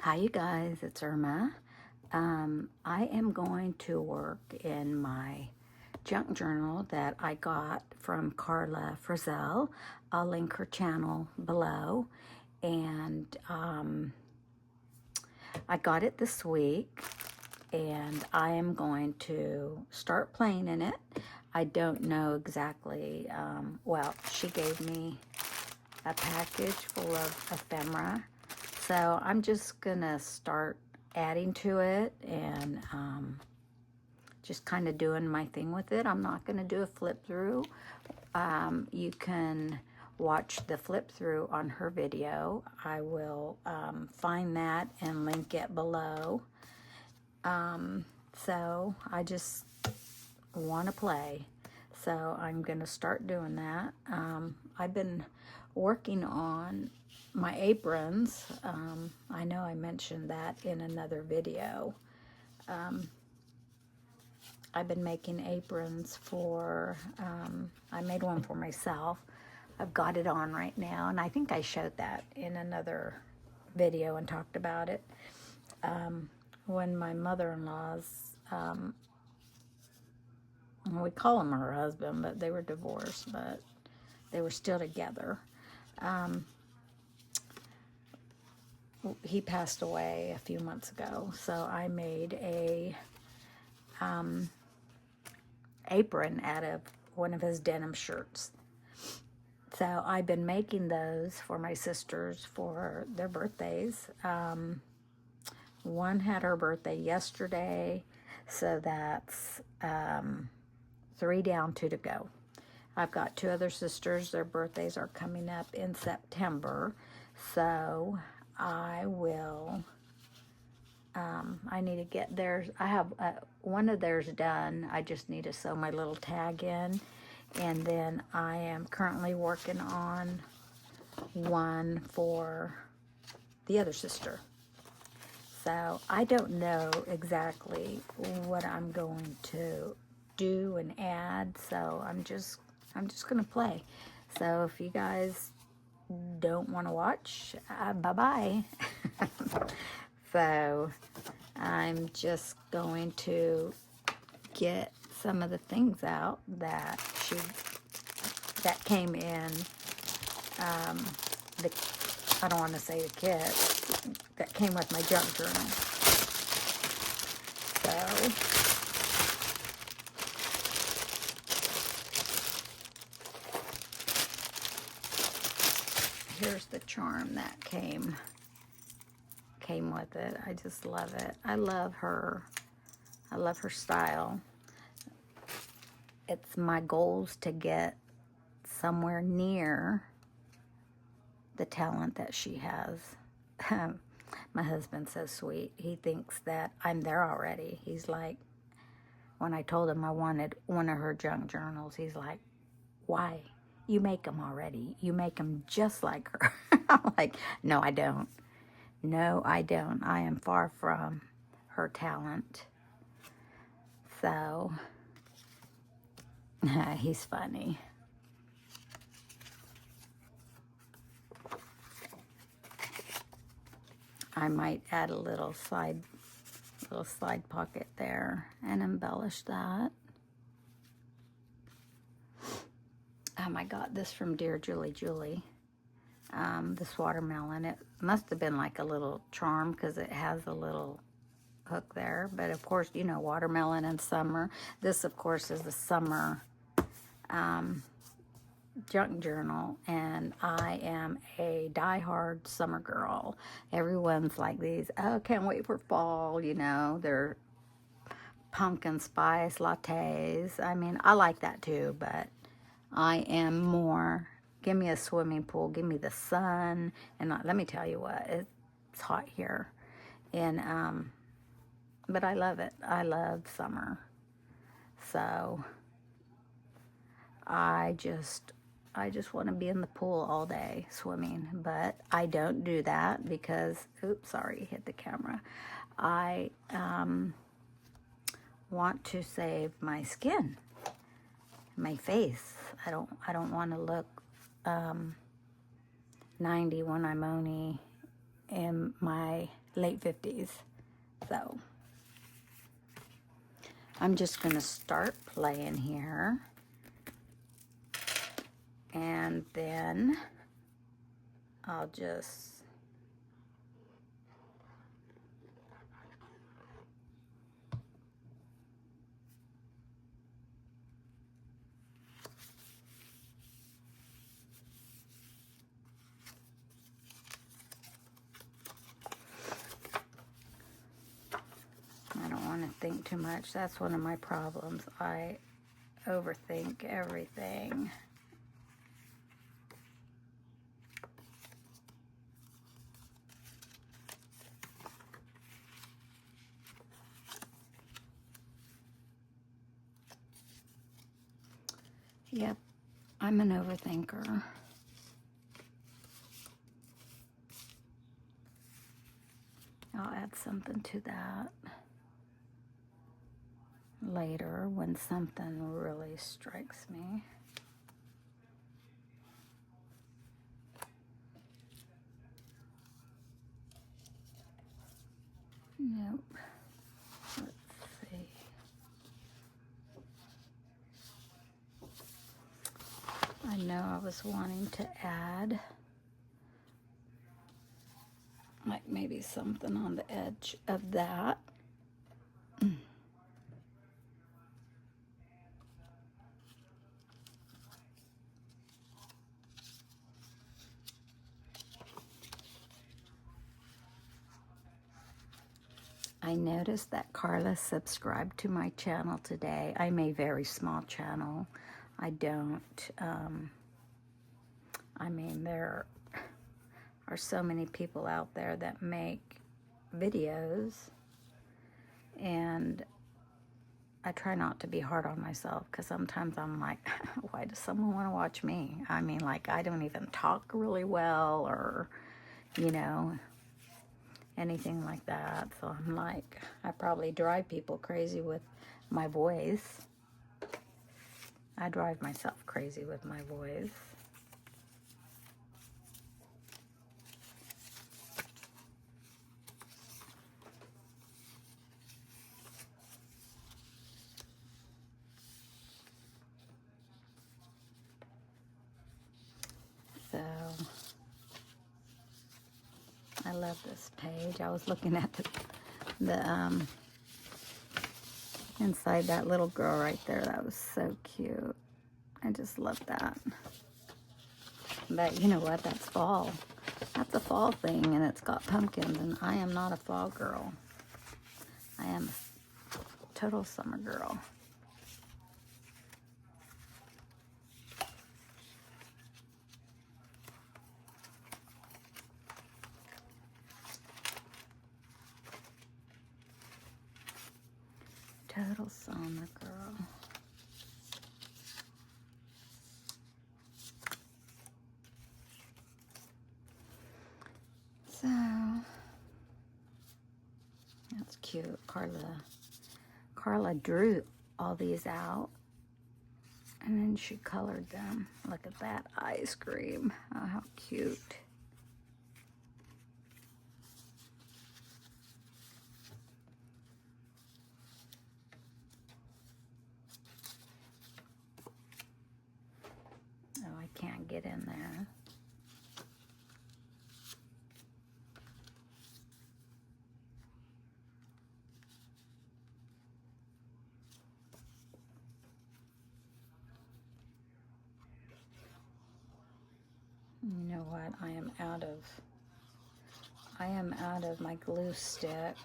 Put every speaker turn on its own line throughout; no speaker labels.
Hi, you guys. It's Irma. I am going to work in my junk journal that I got from Carla Frizzell. I'll link her channel below. And I got it this week, and I am going to start playing in it. I don't know exactly. Well, she gave me a package full of ephemera. So I'm just gonna start adding to it and just kind of doing my thing with it. I'm not gonna do a flip through. You can watch the flip through on her video. I will find that and link it below. So I just want to play. So I'm going to start doing that. I've been working on my aprons. I know I mentioned that in another video. I've been making aprons for, I made one for myself. I've got it on right now, and I think I showed that in another video and talked about it. When my mother-in-law's, we call him her husband, but they were divorced, but they were still together. He passed away a few months ago, so I made a apron out of one of his denim shirts. So I've been making those for my sisters for their birthdays. One had her birthday yesterday, so that's 3 down, 2 to go. I've got 2 other sisters. Their birthdays are coming up in September, so I will, I need to get theirs. I have one of theirs done. I just need to sew my little tag in, and then I am currently working on one for the other sister. So I don't know exactly what I'm going to do and add, so I'm just gonna play. So if you guys don't want to watch, bye-bye. So I'm just going to get some of the things out that came in the, I don't want to say the kit, that came with my junk journal. So here's the charm that came with it. I just love it. I love her style. It's my goals to get somewhere near the talent that she has. My husband's so sweet. He thinks that I'm there already. He's like, when I told him I wanted one of her junk journals, he's like, why? You make them already. You make them just like her. I'm like, no, I don't. No, I don't. I am far from her talent. So, he's funny. I might add a little side pocket there and embellish that. I got this from Dear Julie. This watermelon. It must have been like a little charm because it has a little hook there. But of course, you know, watermelon in summer. This, of course, is the summer junk journal, and I am a diehard summer girl. Everyone's like these, oh, can't wait for fall, you know, they're pumpkin spice lattes. I mean, I like that too, but I am more, give me a swimming pool, give me the sun, and let me tell you what, it's hot here, and but I love it. I love summer, so I just want to be in the pool all day swimming, but I don't do that because, oops, sorry, hit the camera. I want to save my skin, my face. I don't want to look 90 when I'm only in my late 50s. So I'm just going to start playing here. And then I'll just I don't want to think too much. That's one of my problems. I overthink everything. Yep, I'm an overthinker. I'll add something to that later when something really strikes me. Nope. Let's see. I know I was wanting to add like maybe something on the edge of that. I noticed that Carla subscribed to my channel today. I'm a very small channel. I don't, I mean, there are so many people out there that make videos, and I try not to be hard on myself, because sometimes I'm like, why does someone want to watch me? I mean, like, I don't even talk really well, or, you know, anything like that. So I'm like, I probably drive people crazy with my voice. I drive myself crazy with my voice. So I love this page. I was looking at the inside that little girl right there. That was so cute. I just love that. But you know what? That's fall. That's a fall thing, and it's got pumpkins, and I am not a fall girl. I am a total summer girl. Total summer girl. So that's cute. Carla drew all these out, and then she colored them. Look at that ice cream. Oh, how cute. Oh, I can't get in there. You know what? I am out of my glue stick.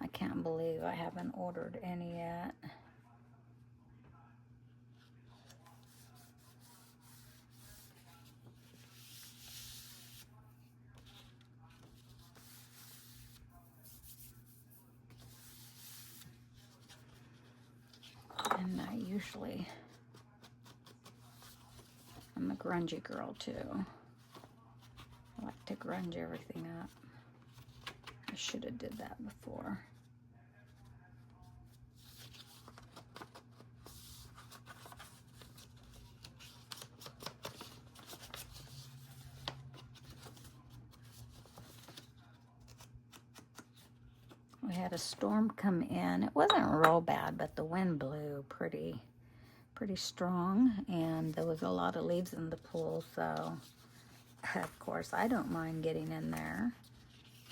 I can't believe I haven't ordered any yet. And I usually, I'm a grungy girl too. I like to grunge everything up. I should have did that before. We had a storm come in. It wasn't real bad, but the wind blew pretty strong, and there was a lot of leaves in the pool, so of course I don't mind getting in there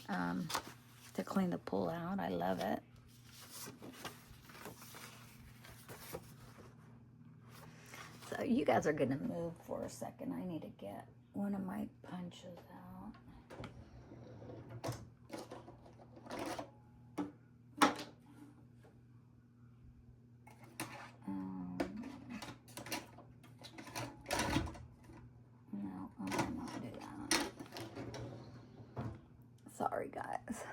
to clean the pool out. I love it. So you guys are gonna move for a second. I need to get one of my punches out. No, I will not do that. Sorry, guys.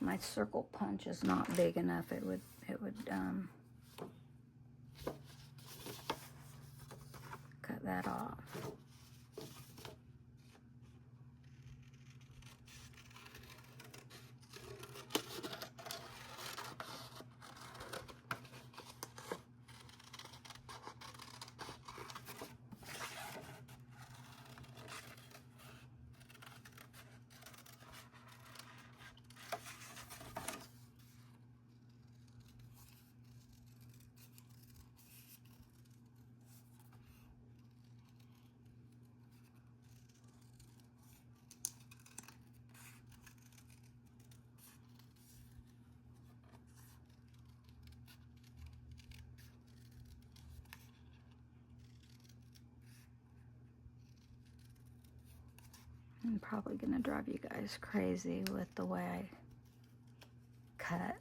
My circle punch is not big enough. It would cut that off. I'm probably gonna drive you guys crazy with the way I cut.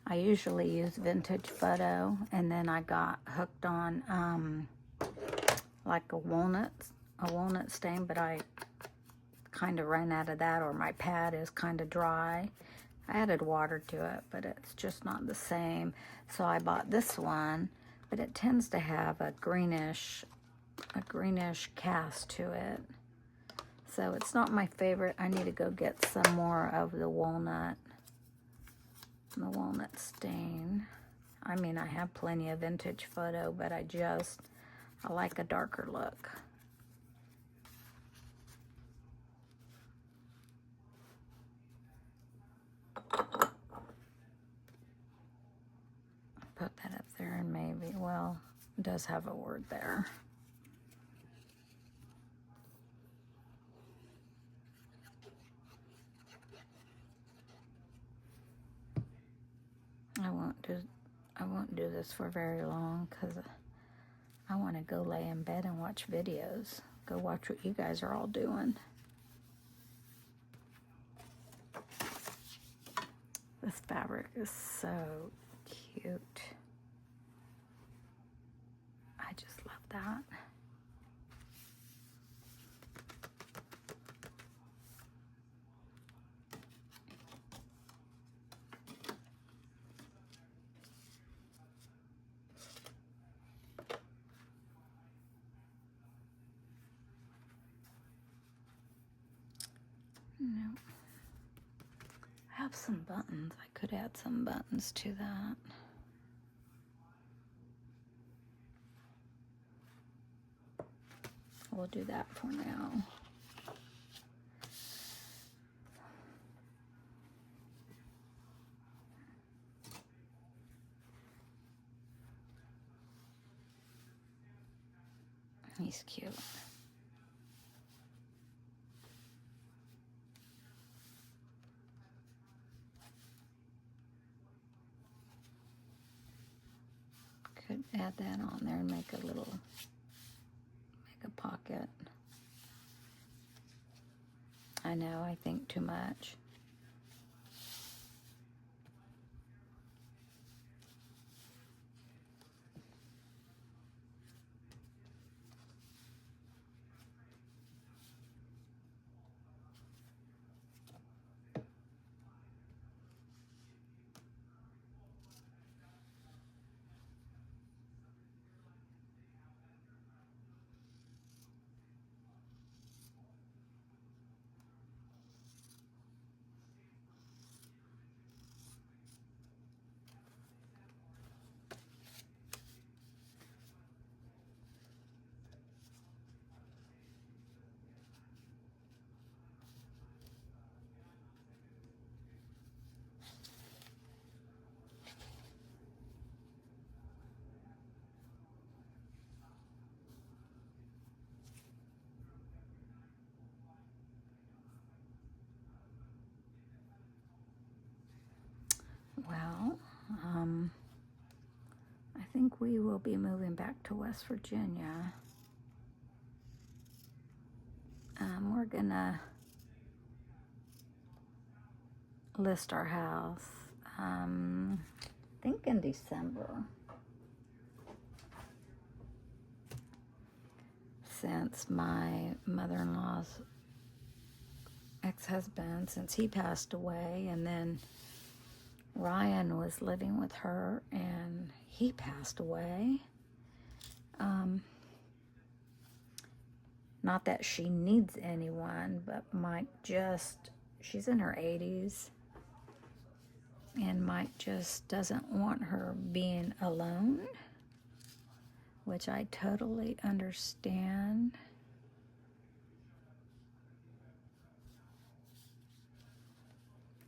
I usually use vintage photo, and then I got hooked on like a walnut stain, but I kind of ran out of that, or my pad is kind of dry. I added water to it, but it's just not the same. So I bought this one, but it tends to have a greenish cast to it. So it's not my favorite. I need to go get some more of the walnut stain. I mean, I have plenty of vintage photo, but I like a darker look. Put that up there, and maybe, well, it does have a word there. I won't do this for very long, because I want to go lay in bed and watch videos. Go watch what you guys are all doing. This fabric is so cute. I just love that. No. I have some buttons. I could add some buttons to that. We'll do that for now. He's cute. Could add that on there and make a pocket. I know, I think too much. I think we will be moving back to West Virginia. We're gonna list our house, I think in December. Since my mother-in-law's ex-husband, since he passed away, and then Ryan was living with her and he passed away. Not that she needs anyone, but Mike she's in her 80s, and Mike just doesn't want her being alone, which I totally understand.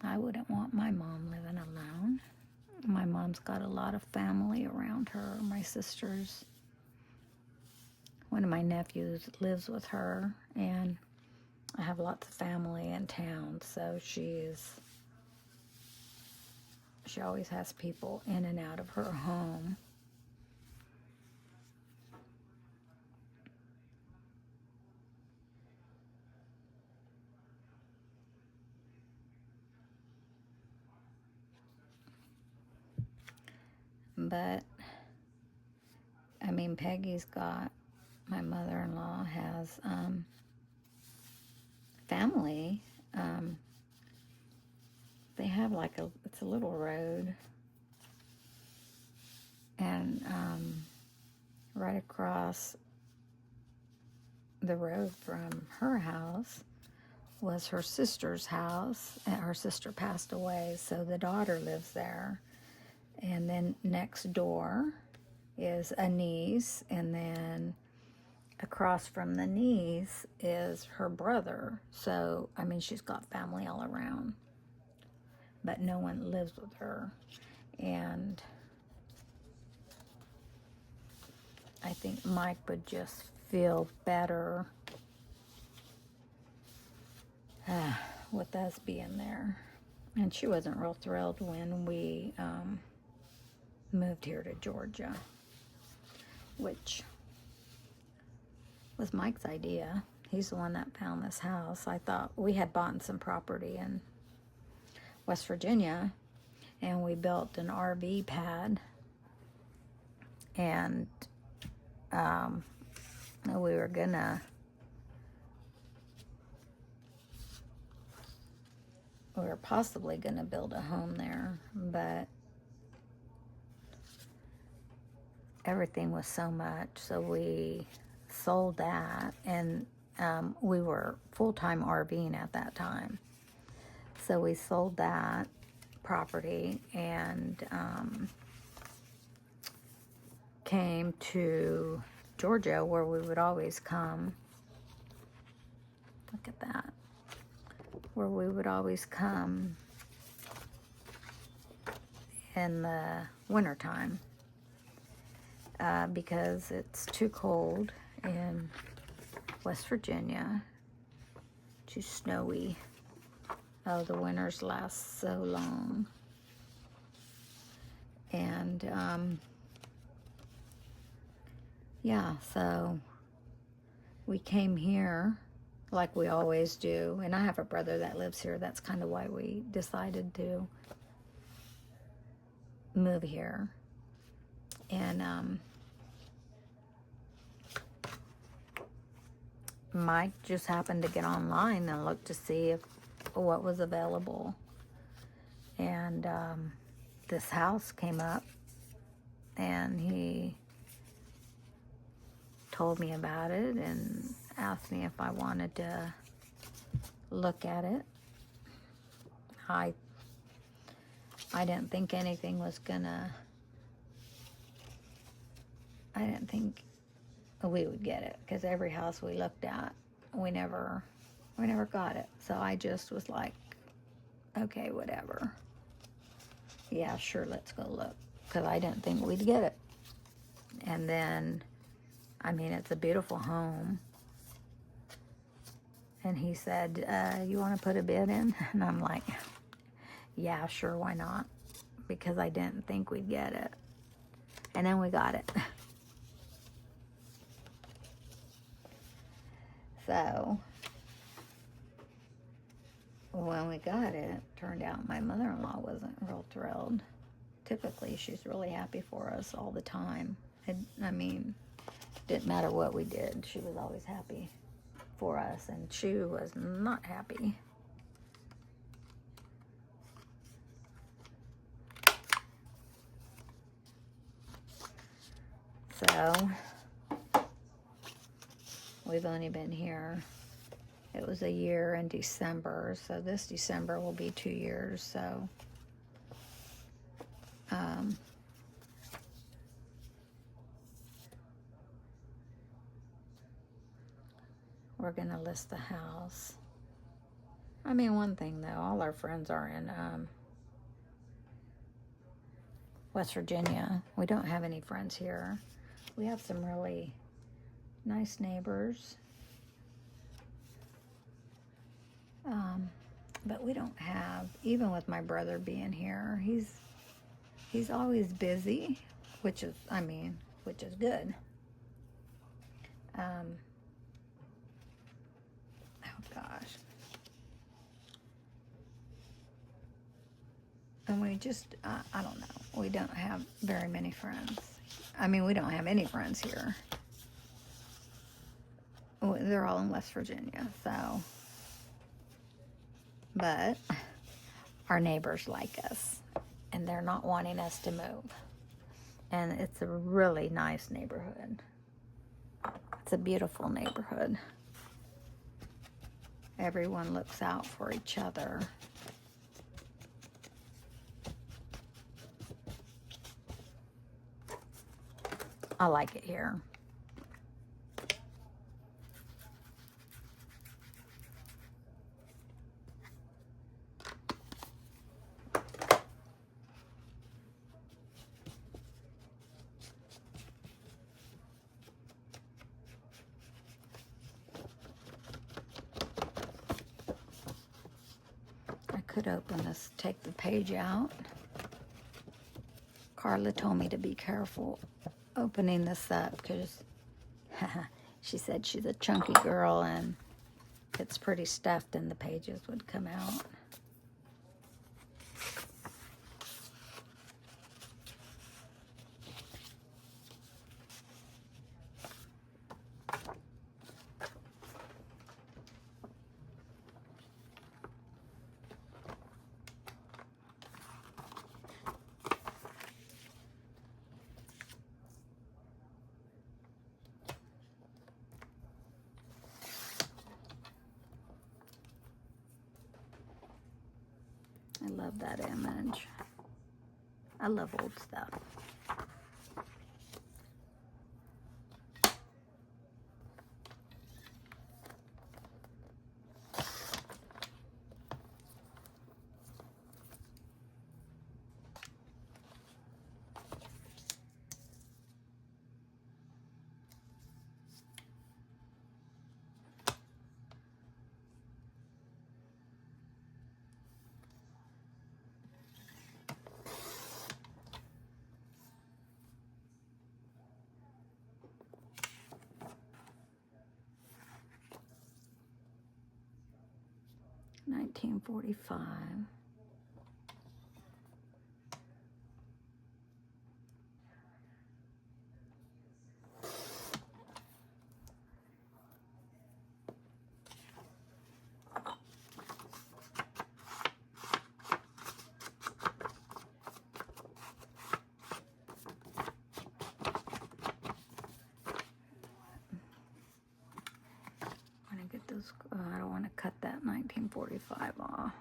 I wouldn't want my mom living alone. My mom's got a lot of family around her. My sisters, one of my nephews lives with her, and I have lots of family in town, so she always has people in and out of her home. But, I mean, my mother-in-law has family. They have it's a little road. And right across the road from her house was her sister's house. And her sister passed away, so the daughter lives there. And then next door is a niece, and then across from the niece is her brother. So, I mean, she's got family all around, but no one lives with her. And I think Mike would just feel better with us being there. And she wasn't real thrilled when we moved here to Georgia, which was Mike's idea. He's the one that found this house. I thought we had bought some property in West Virginia, and we built an RV pad, and we were possibly gonna build a home there, but everything was so much, so we sold that, and we were full-time RVing at that time. So we sold that property and came to Georgia, where we would always come. Look at that. Where we would always come in the wintertime. Because it's too cold in West Virginia, too snowy. Oh, the winters last so long. And yeah, so we came here like we always do, and I have a brother that lives here. That's kind of why we decided to move here. And Mike just happened to get online and look to see what was available, and this house came up, and he told me about it and asked me if I wanted to look at it. I didn't think anything was gonna, I didn't think we would get it, because every house we looked at, we never got it. So I just was like, okay, whatever. Yeah, sure, let's go look, because I didn't think we'd get it. And then, I mean, it's a beautiful home. And he said, you want to put a bid in? And I'm like, yeah, sure, why not? because I didn't think we'd get it. And then we got it. So, when we got it, turned out my mother-in-law wasn't real thrilled. Typically, she's really happy for us all the time. I mean, didn't matter what we did, she was always happy for us, and she was not happy. So, we've only been here, it was a year in December, so this December will be 2 years, so we're gonna list the house. I mean, one thing though, all our friends are in West Virginia. We don't have any friends here. We have some really nice neighbors. But we don't have, even with my brother being here, he's always busy, which is good. Oh gosh. And we just, I don't know, we don't have very many friends. I mean, we don't have any friends here. They're all in West Virginia, so. But our neighbors like us, and they're not wanting us to move. And it's a really nice neighborhood. It's a beautiful neighborhood. Everyone looks out for each other. I like it here. I could open this, take the page out. Carla told me to be careful opening this up because she said she's a chunky girl and it's pretty stuffed and the pages would come out. I love that image. I love old stuff. $1945. Get those, I don't want to cut that 1945 off.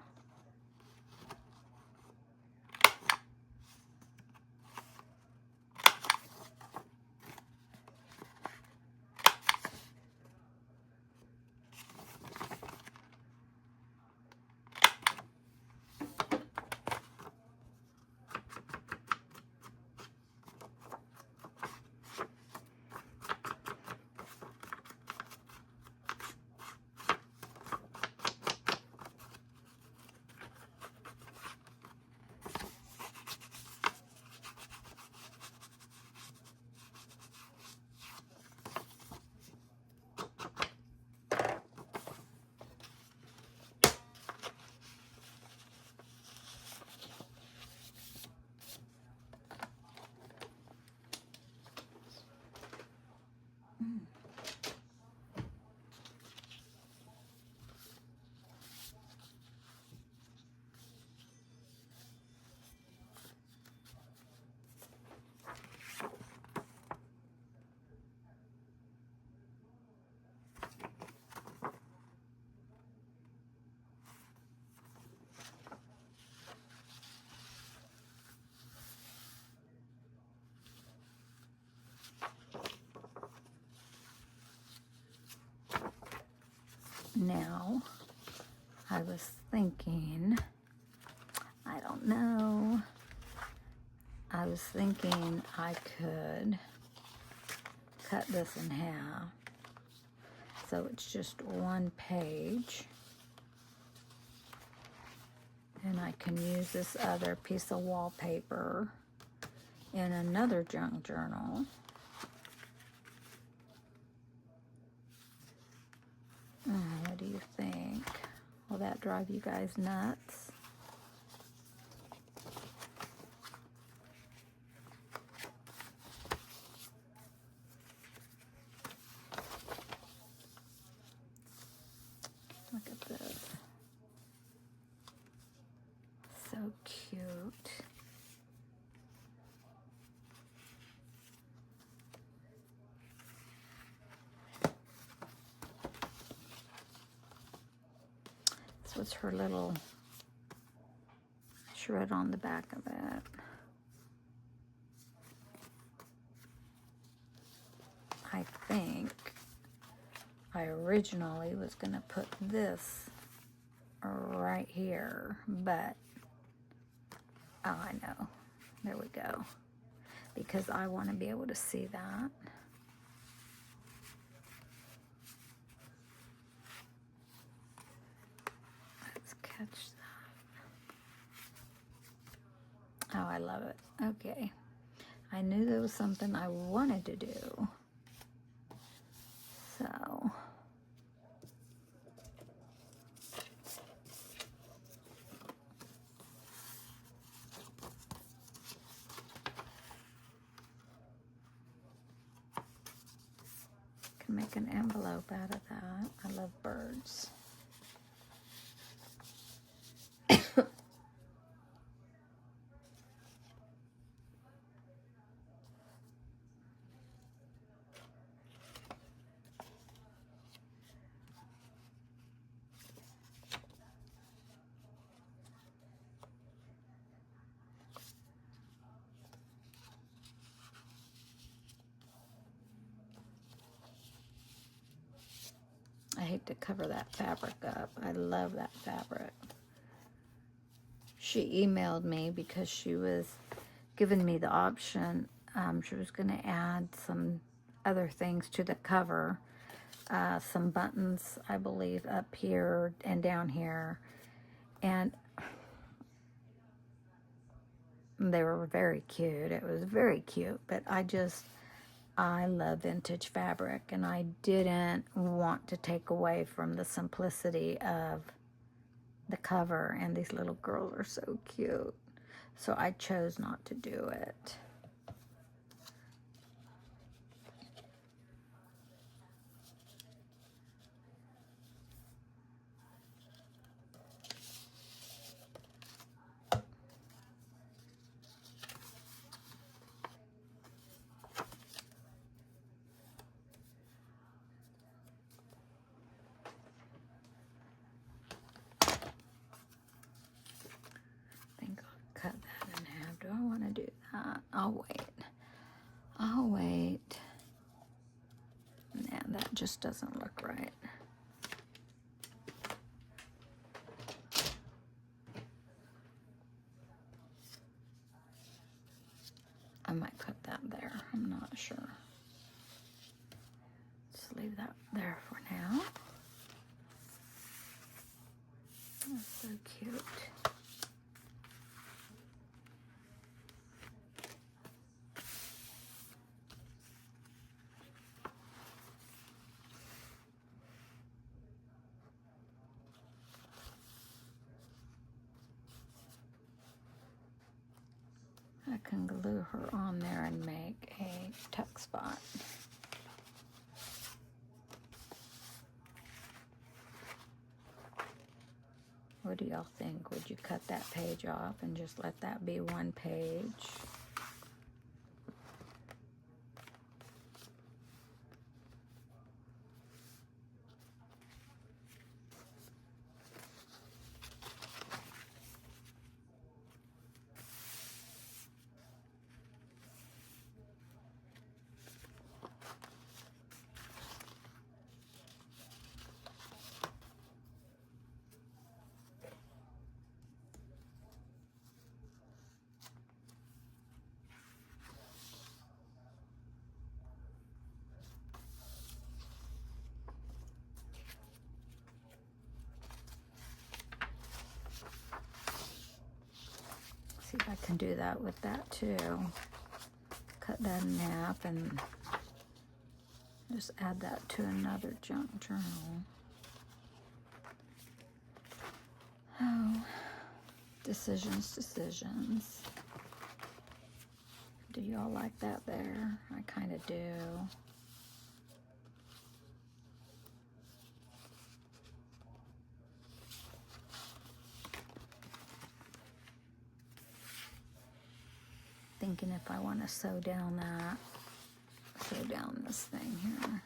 Now, I was thinking, I don't know, I was thinking I could cut this in half so it's just one page, and I can use this other piece of wallpaper in another junk journal. What do you think? Will that drive you guys nuts? Look at this. So cute. This was her little shred on the back of it. I think I originally was going to put this right here, but oh, I know. There we go. Because I want to be able to see that. Let's catch that. Oh, I love it. Okay. I knew there was something I wanted to do. So, can make an envelope out of that. I love birds. I hate to cover that fabric up. I love that fabric. She emailed me because she was giving me the option. She was going to add some other things to the cover. Some buttons, I believe, up here and down here. And they were very cute. It was very cute. But I love vintage fabric, and I didn't want to take away from the simplicity of the cover, and these little girls are so cute. So I chose not to do it. Cut that in half. Do I want to do that? I'll wait. I'll wait. Nah, that just doesn't look right. I might put that there. I'm not sure. Just leave that there for now. That's so cute. I can glue her on there and make a tuck spot. What do y'all think? Would you cut that page off and just let that be one page? See if I can do that with that too. Cut that in half and just add that to another junk journal. Oh, decisions, decisions. Do y'all like that there? I kind of do. Thinking if I want to sew down this thing here.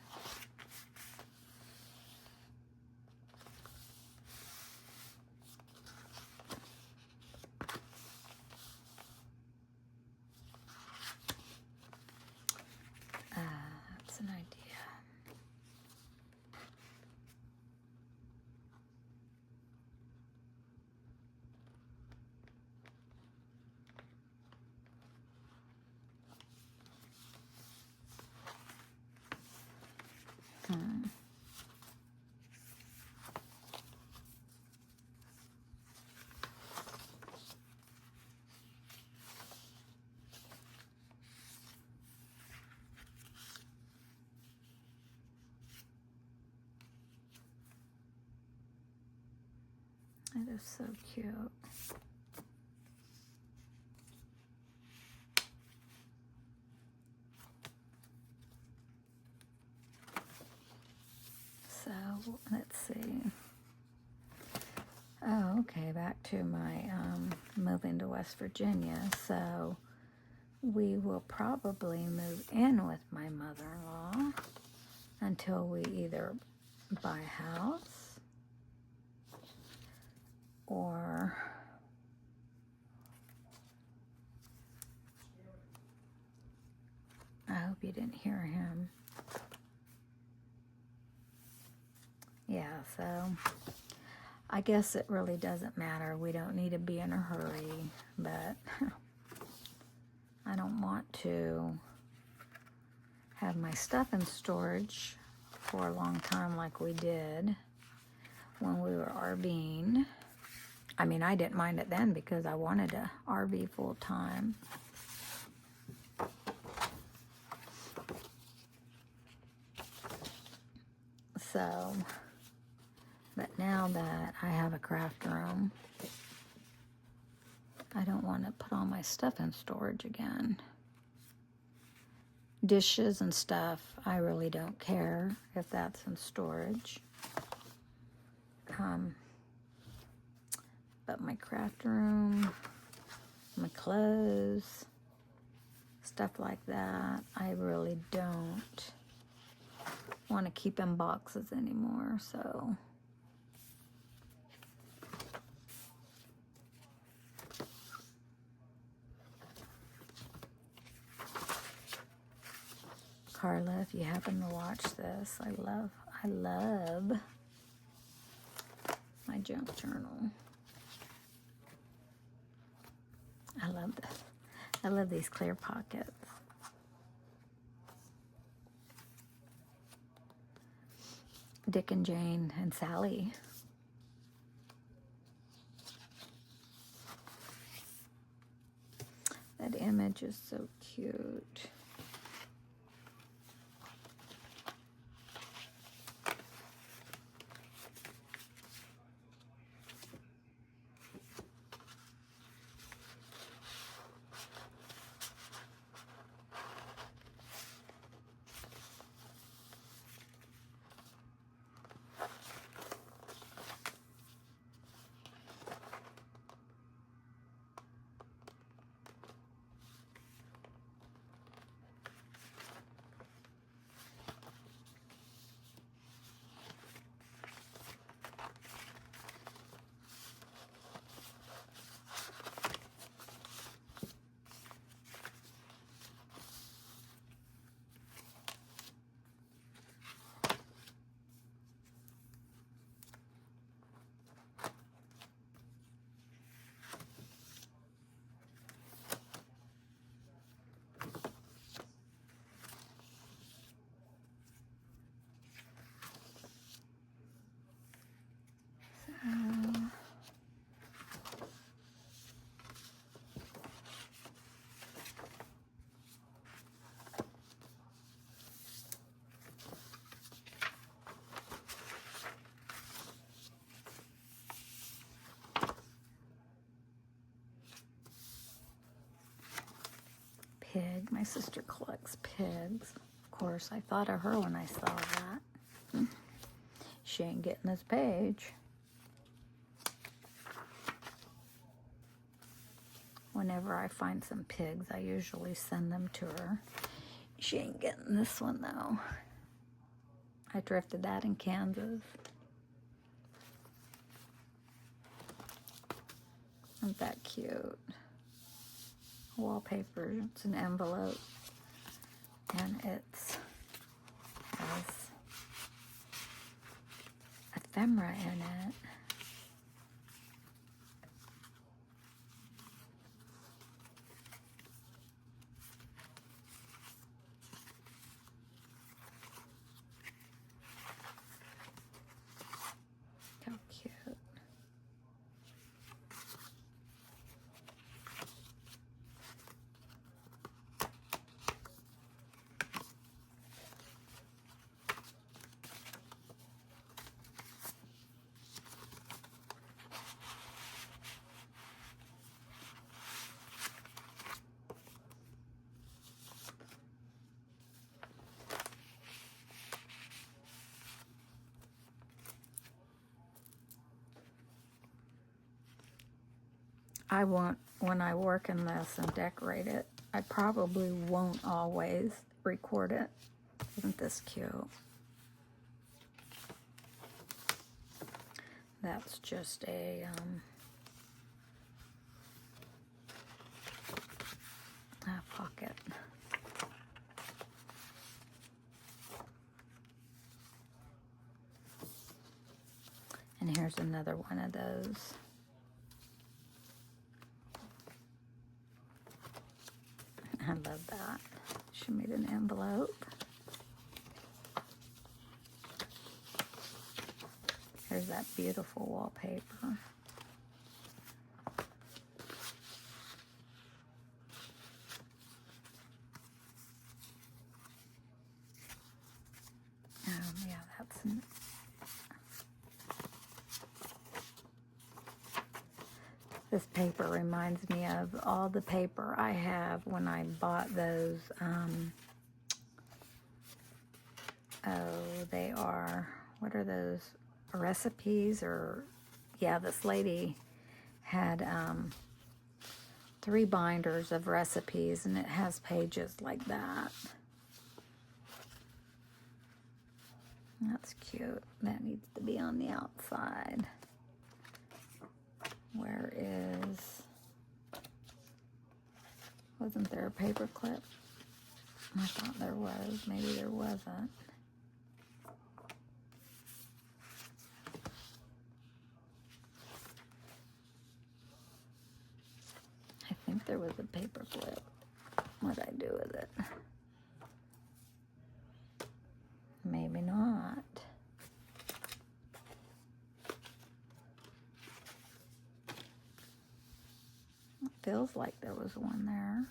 That's an idea. That is so cute. So, let's see. Oh, okay, back to my moving to West Virginia. So, we will probably move in with my mother-in-law until we either buy a house or I hope you didn't hear him. Yeah, so I guess it really doesn't matter. We don't need to be in a hurry, but I don't want to have my stuff in storage for a long time like we did when we were RVing. I mean, I didn't mind it then because I wanted to RV full time. So, but now that I have a craft room, I don't want to put all my stuff in storage again. Dishes and stuff, I really don't care if that's in storage. But my craft room, my clothes, stuff like that, I really don't want to keep in boxes anymore, so. Carla, if you happen to watch this, I love my junk journal. I love this. I love these clear pockets. Dick and Jane and Sally. That image is so cute. My sister collects pigs. Of course, I thought of her when I saw that. She ain't getting this page. Whenever I find some pigs, I usually send them to her. She ain't getting this one, though. I drifted that in Kansas. Isn't that cute? Wallpaper. It's an envelope. And it's has ephemera in it. How cute. I won't, when I work in this and decorate it, I probably won't always record it. Isn't this cute? That's just a pocket. And here's another one of those. I love that. She made an envelope. Here's that beautiful wallpaper. Yeah, that's this paper reminds me of all the paper I have when I bought those, they are, what are those, recipes? Or, yeah, this lady had 3 binders of recipes, and it has pages like that. That's cute. That needs to be on the outside. Where is, wasn't there a paper clip? I thought there was. Maybe there wasn't. I think there was a paper clip. What'd I do with it? Maybe not. It feels like there was one there.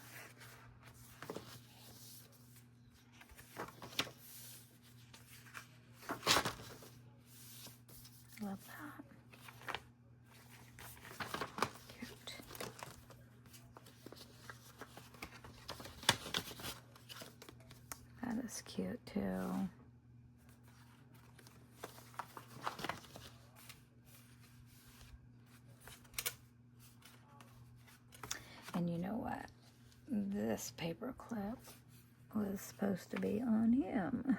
Love that. Cute. That is cute too. And you know what? This paper clip was supposed to be on him.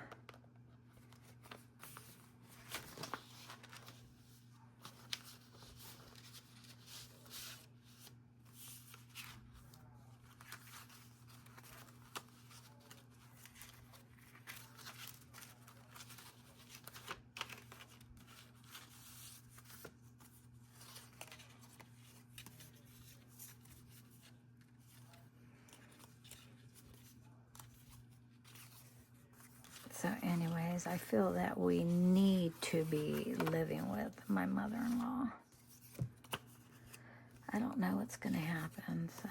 So anyways, I feel that we need to be living with my mother-in-law. I don't know what's going to happen, so...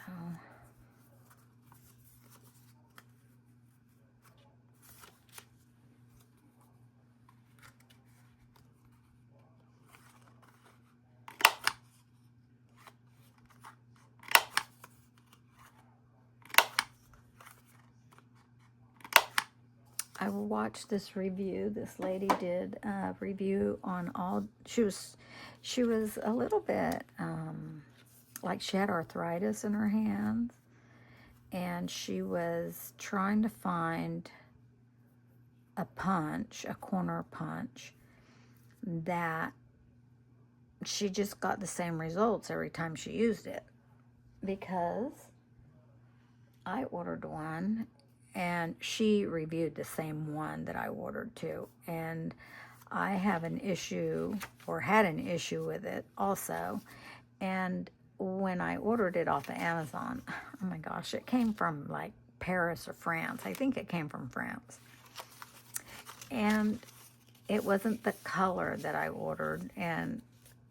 I watched this review. This lady did a review on all. She was a little bit like she had arthritis in her hands, and she was trying to find a corner punch that she just got the same results every time she used it, because I ordered one and she reviewed the same one that I ordered too, and I have an issue, or had an issue with it also. And when I ordered it off of Amazon, oh my gosh, it came from like Paris or France. I think it came from France. And it wasn't the color that I ordered, and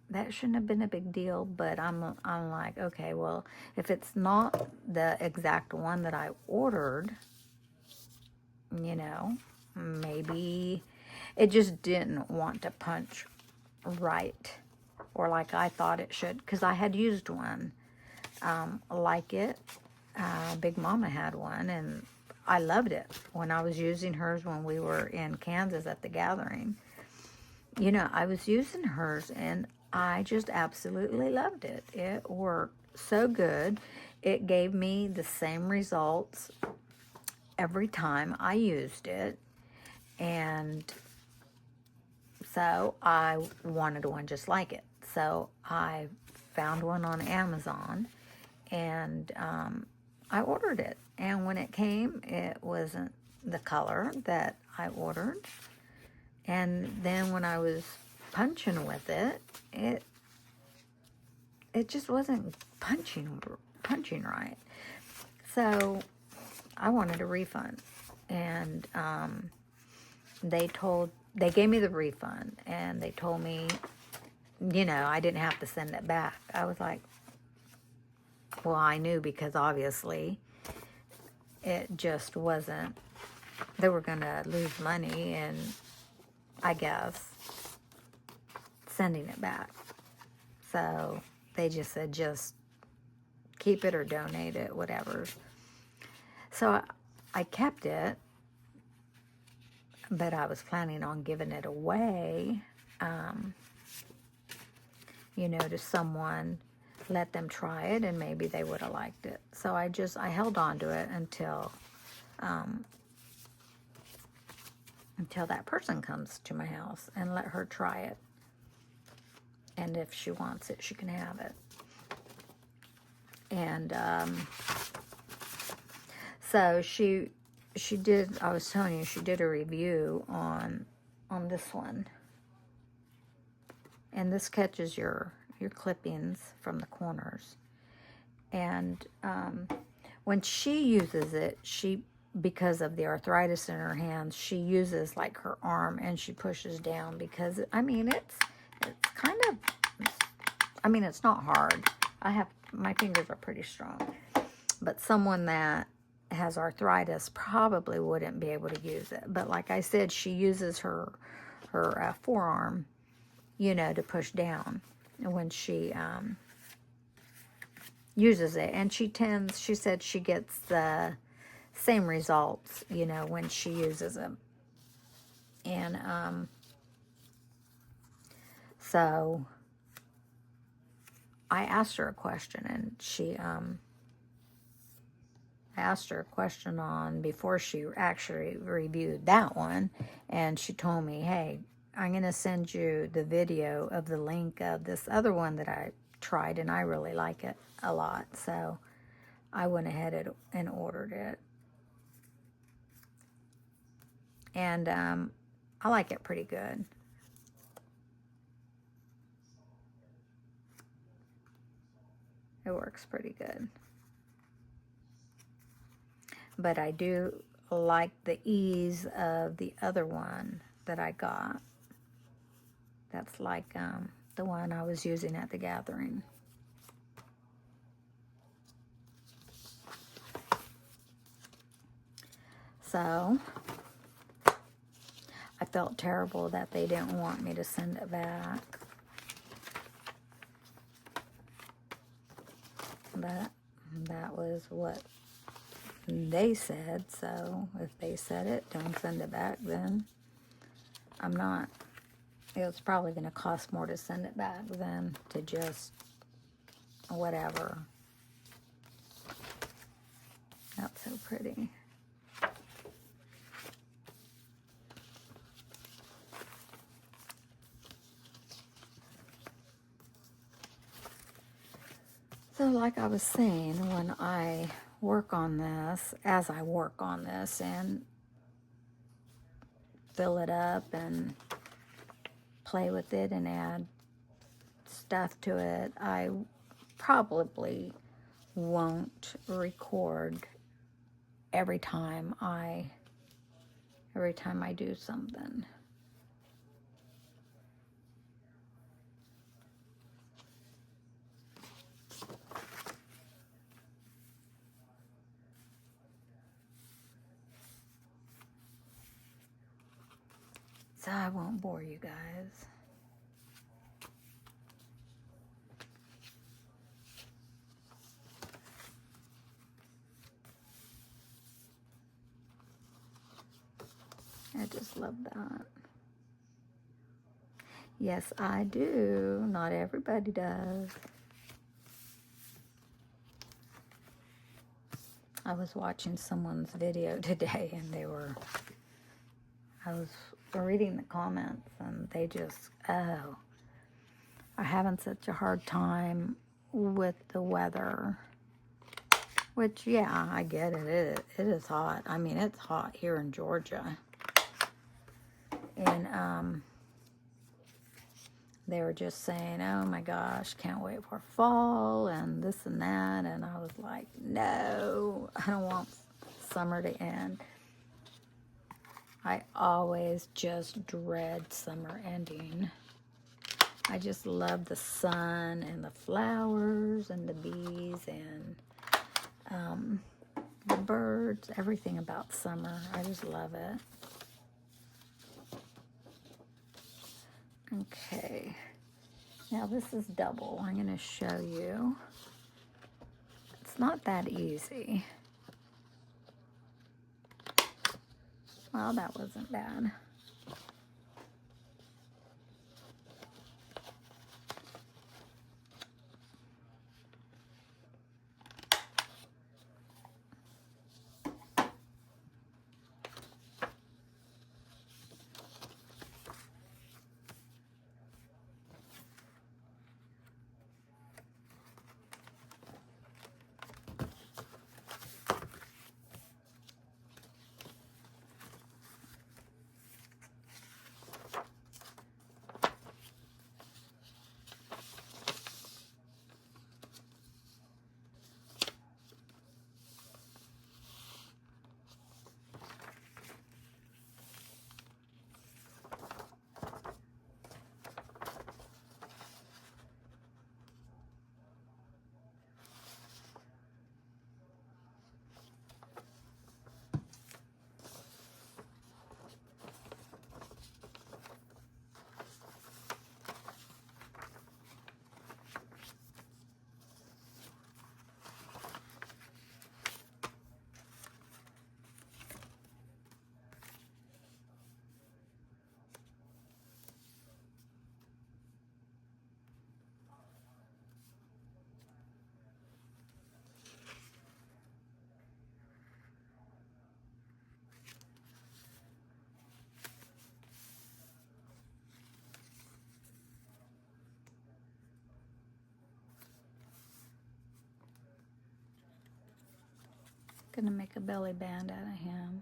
that shouldn't have been a big deal, but I'm like, okay, well, if it's not the exact one that I ordered, you know, maybe it just didn't want to punch right, or like I thought it should, because I had used one like it. Big Mama had one, and I loved it when I was using hers when we were in Kansas at the gathering. You know, I was using hers, and I just absolutely loved it. It worked so good. It gave me the same results every time I used it, and so I wanted one just like it. So I found one on Amazon, and I ordered it. And when it came, it wasn't the color that I ordered. And then when I was punching with it, it just wasn't punching right. So I wanted a refund, and they gave me the refund, and they told me, you know, I didn't have to send it back. I was like, well, I knew, because obviously it just wasn't, they were going to lose money, and I guess sending it back. So they just said, just keep it or donate it, whatever. So I kept it, but I was planning on giving it away, you know, to someone, let them try it, and maybe they would have liked it. So I held on to it until that person comes to my house, and let her try it. And if she wants it, she can have it. And so she did, I was telling you, she did a review on this one. And this catches your clippings from the corners. And when she uses it, because of the arthritis in her hands, she uses like her arm, and she pushes down, because, I mean, it's kind of, I mean, it's not hard. My fingers are pretty strong. But someone that has arthritis probably wouldn't be able to use it. But like I said, she uses her forearm, you know, to push down when she uses it. And she said she gets the same results, you know, when she uses them. And so I asked her a question, and I asked her a question before she actually reviewed that one, and she told me, hey, I'm going to send you the video of the link of this other one that I tried, and I really like it a lot. So I went ahead and ordered it. And I like it pretty good. It works pretty good. But I do like the ease of the other one that I got. That's like the one I was using at the gathering. So I felt terrible that they didn't want me to send it back. But that was what they said. So if they said it, don't send it back, then I'm not. It's probably going to cost more to send it back than to just whatever. That's so pretty. So like I was saying, when I work on this, as I work on this and fill it up and play with it and add stuff to it, I probably won't record every time I do something. So I won't bore you guys. I just love that. Yes, I do. Not everybody does. I was watching someone's video today and I was reading the comments and they just, oh, are having such a hard time with the weather. Which, yeah, I get it. It is hot. I mean, it's hot here in Georgia. And they were just saying, oh my gosh, can't wait for fall and this and that. And I was like, no, I don't want summer to end. I always just dread summer ending. I just love the sun and the flowers and the bees and the birds, everything about summer. I just love it. Okay, now this is double. I'm going to show you. It's not that easy. Well, that wasn't bad. Gonna make a belly band out of him.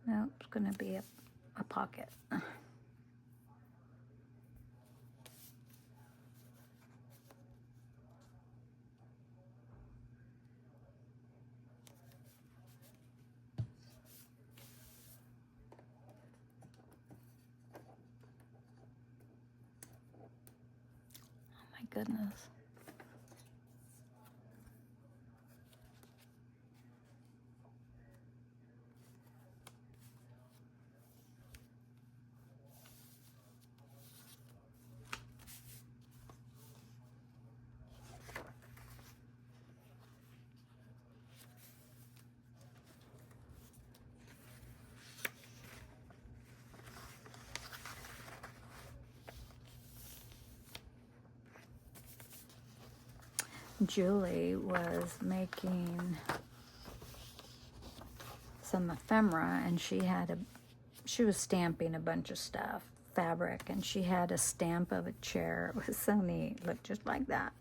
No, it's gonna be a pocket. goodness. Julie was making some ephemera, and she was stamping a bunch of stuff, fabric, and she had a stamp of a chair. It was so neat. Looked just like that.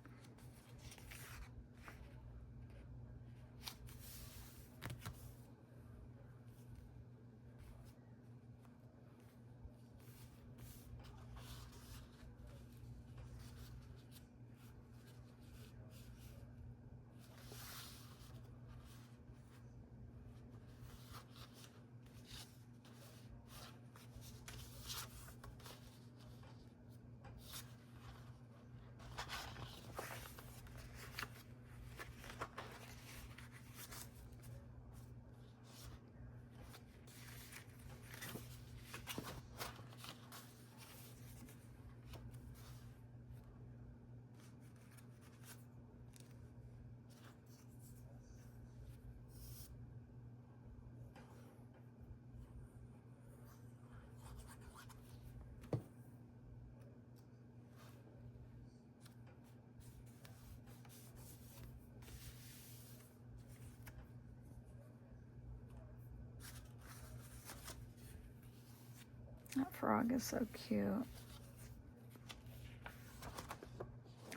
That frog is so cute.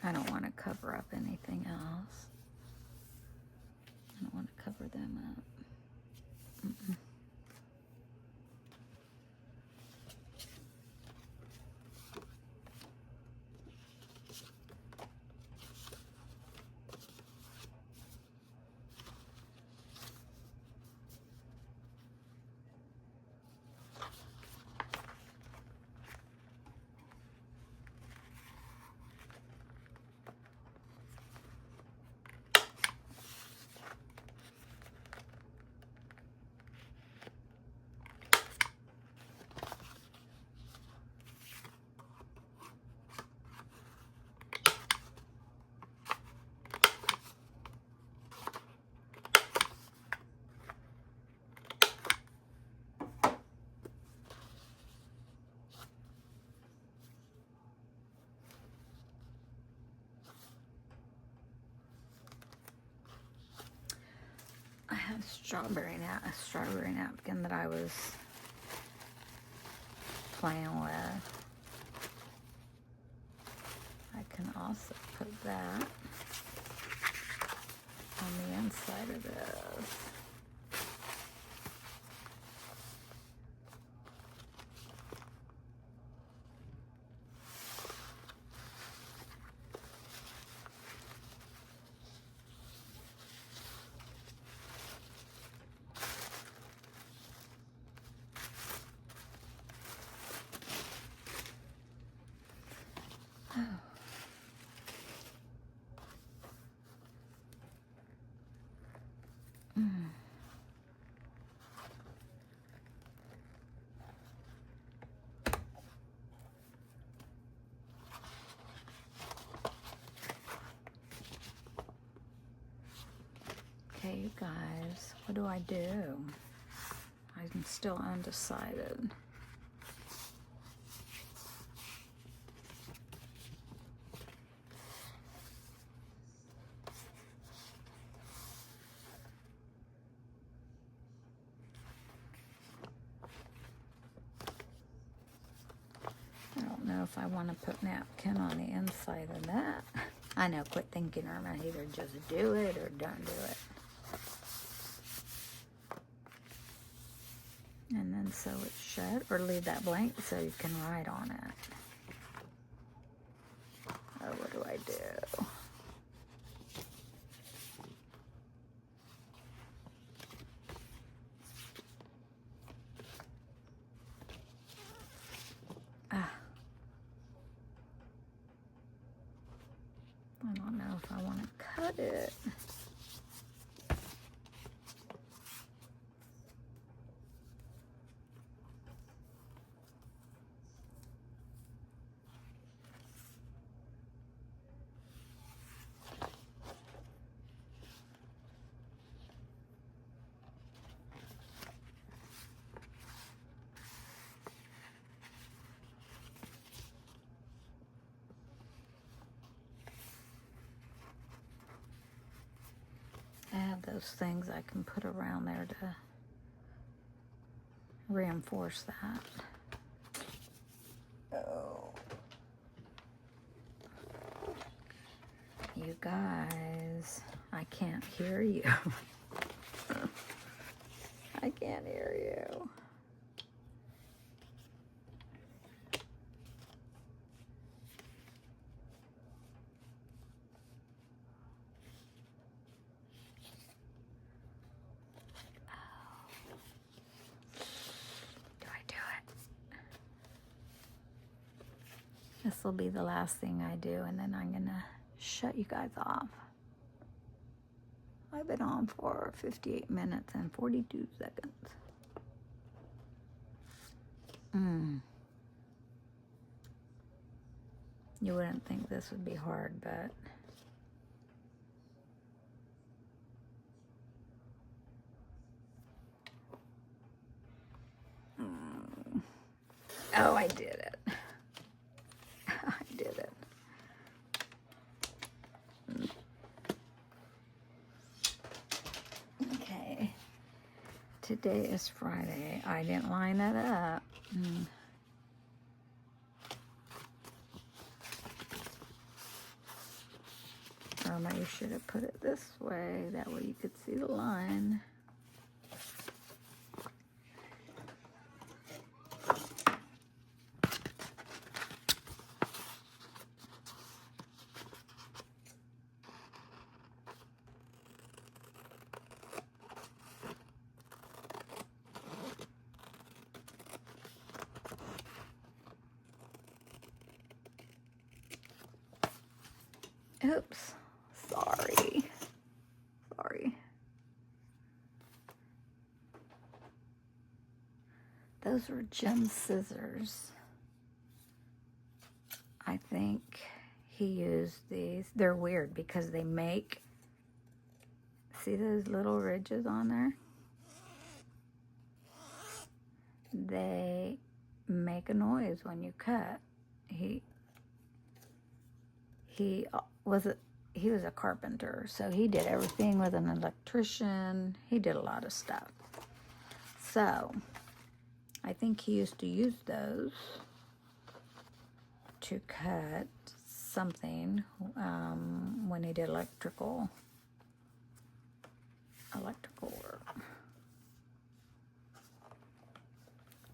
I don't want to cover up anything else. I don't want to cover them up. Mm-mm. I have a strawberry napkin that I was playing with. I can also put that on the inside of this. Okay, you guys, what do I do? I'm still undecided. I don't know if I want to put napkin on the inside of that. I know, quit thinking, Irma. Either just do it or don't do it. And then sew it shut, or leave that blank so you can write on it. Oh, what do I do? got it. I have those things I can put around there to reinforce that. Oh. You guys, I can't hear you. I can't hear you. This will be the last thing I do, and then I'm gonna shut you guys off. I've been on for 58 minutes and 42 seconds. You wouldn't think this would be hard, but oh, I did it. I did it. Okay. Today is Friday. I didn't line it up. You should have put it this way. That way you could see the line. Oops. Sorry. Those were Jim's scissors. I think he used these. They're weird because they make, see those little ridges on there? They make a noise when you cut. He was a carpenter, so he did everything with an electrician. He did a lot of stuff. So I think he used to use those to cut something when he did electrical work.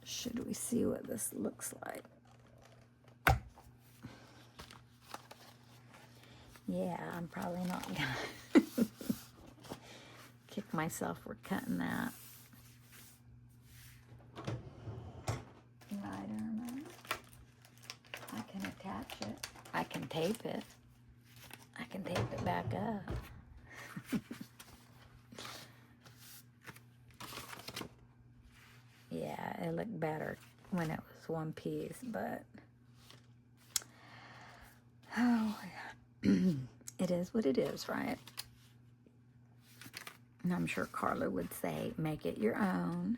Should we see what this looks like? Yeah, I'm probably not gonna kick myself for cutting that. I don't know. I can attach it. I can tape it. I can tape it back up. Yeah, it looked better when it was one piece, but oh, it is what it is, right? And I'm sure Carla would say, make it your own.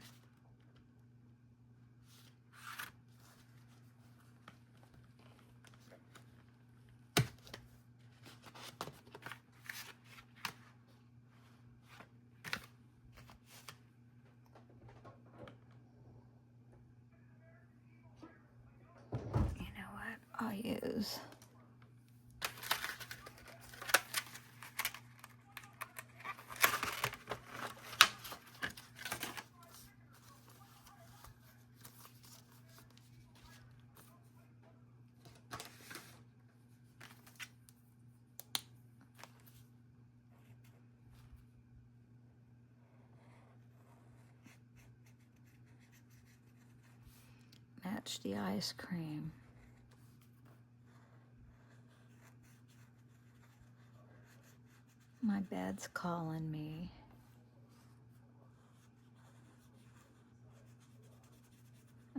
You know what? I'll use match the ice cream. My bed's calling me.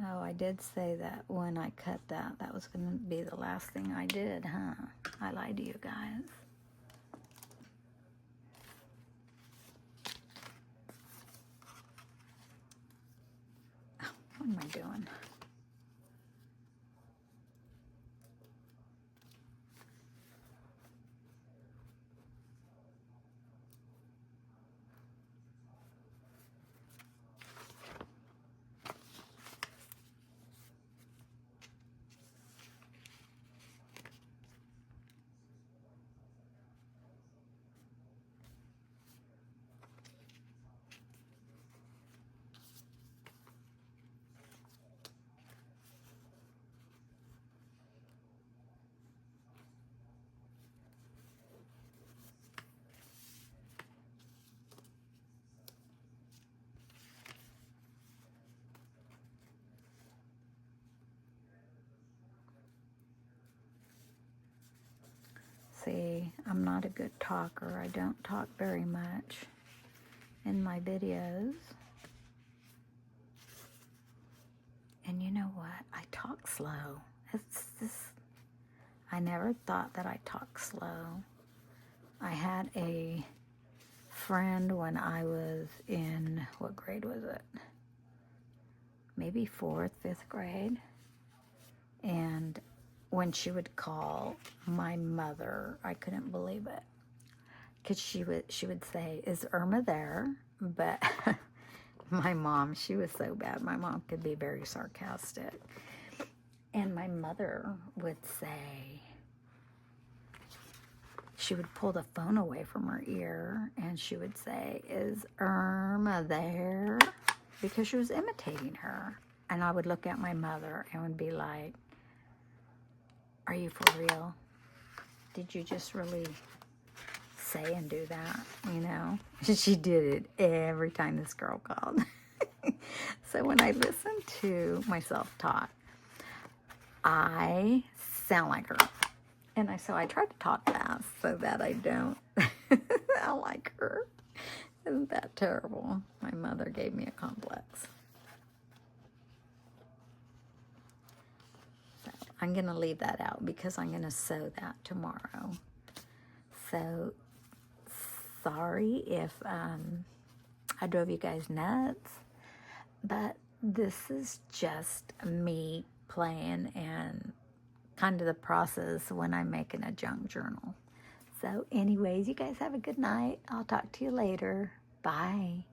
Oh, I did say that when I cut that was going to be the last thing I did, huh? I lied to you guys. Oh, what am I doing? See, I'm not a good talker. I don't talk very much in my videos. And you know what? I talk slow. It's just, I never thought that I talk slow. I had a friend when I was in, what grade was it? Maybe 4th, 5th grade. And when she would call my mother, I couldn't believe it. Because she would say, "Is Irma there?" But my mom, she was so bad. My mom could be very sarcastic. And my mother would say, she would pull the phone away from her ear and she would say, "Is Irma there?" Because she was imitating her. And I would look at my mother and would be like, "Are you for real? Did you just really say and do that?" You know? She did it every time this girl called. So when I listen to myself talk, I sound like her. And so I try to talk fast so that I don't sound like her. Isn't that terrible? My mother gave me a complex. So I'm going to leave that out because I'm going to sew that tomorrow. So sorry if I drove you guys nuts, but this is just me playing and kind of the process when I'm making a junk journal. So anyways, you guys have a good night. I'll talk to you later. Bye.